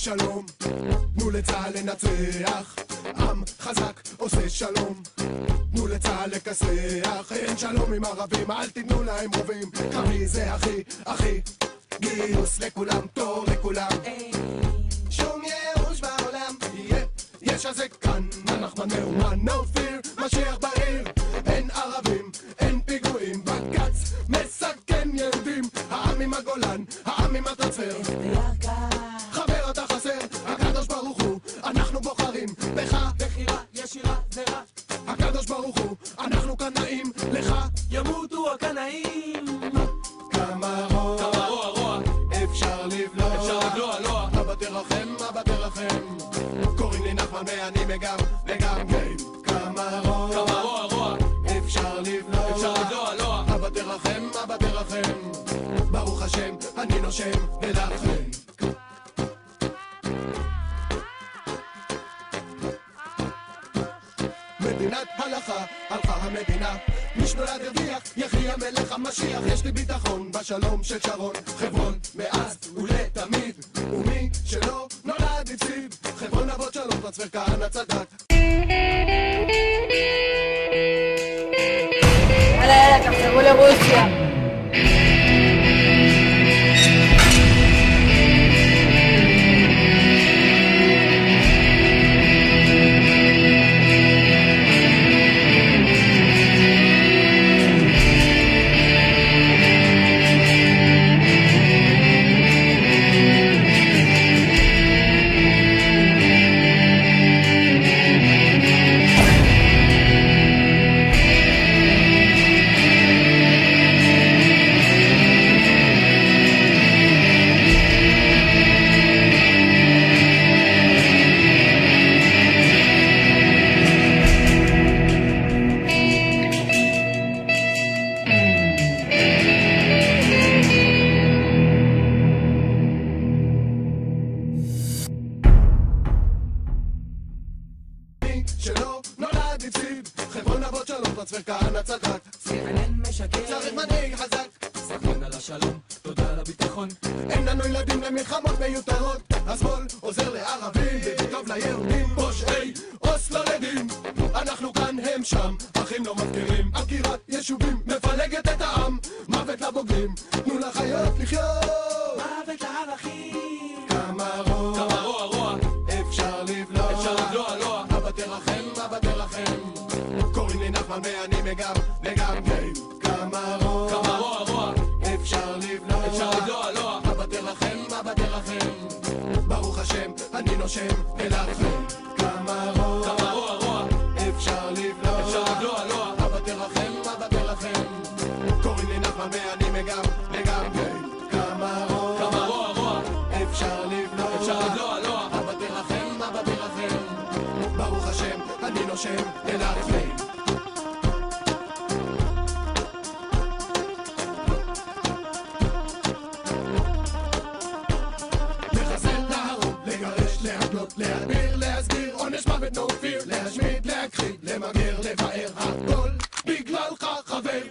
שלום, תנו לצהל לנצח, עם חזק עושה שלום, תנו לצהל לכסח, אין שלום עם ערבים, אל תיתנו להם רובים, קרבי זה הכי, הכי, גיוס לכולם, תור לכולם, שום ייאוש בעולם, יש הזה כאן, הנחמן מאומן, no fear, משיח בעיר, אין ערבים, אין פיגועים, בקץ מסכן יהודים, העם עם הגולן, העם עם הטרנספר, חבר אתה חסר, הקדוש ברוך הוא, אנחנו בוחרים בך, בחירה ישירה זרה, הקדוש ברוך הוא, אנחנו קנאים לך, ימותו הקנאים. כמה רוע, אפשר לבלוע, אבא תרחם, קוראים לי נחמן ואני מגם גיים. כמה רוע, אפשר לבלוע, אבא תרחם, ברוך השם, אני נושם ולכן. מדינת הלכה, הלכה המדינה, מי שנולד הרוויח, יחי המלך המשיח, יש לי ביטחון בשלום של שרון, חברון מאז ולתמיד, ומי שלא נולד הפסיד, חברון אבות שלום, טרנספר כהנא צדק. יאללה, תחזרו לרוסיה. שלא נולד הפסיד, חברון אבות שלום, טרנספר כהנא צדק. CNN משקר, צריך מנהיג חזק, סגן על השלום, תודה על הביטחון. אין לנו ילדים למלחמות מיותרות, השמאל עוזר לערבים, וטוב ליהודים, פושעי אוסלו לדין. אנחנו כאן, הם שם, אחים לא מפקירים, עקירת יישובים מפלגת את העם, מוות לבוגרים, תנו לחיות לחיות, מוות לערכים. כמה רוע, אפשר לבלוע, אבא תרחם, קוראים לי נחמן ואני מגם גיים. כמה רוע, אפשר לבלוע, אבא תרחם, ברוך השם, אני נושם ולכם. כמה רוע, אפשר לבלוע, אבא תרחם, קוראים לי נחמן ואני מגם גיים. כמה רוע, אפשר לבלוע, אבא תרחם, ברוך השם, אני נושם ולכם. לחסל, להרוג, לגרש, להגלות, להדביר, להסגיר, עונש מוות, no fear, להשמיד, להכחיד, למגר, לבאר, הכל בגללך חבר.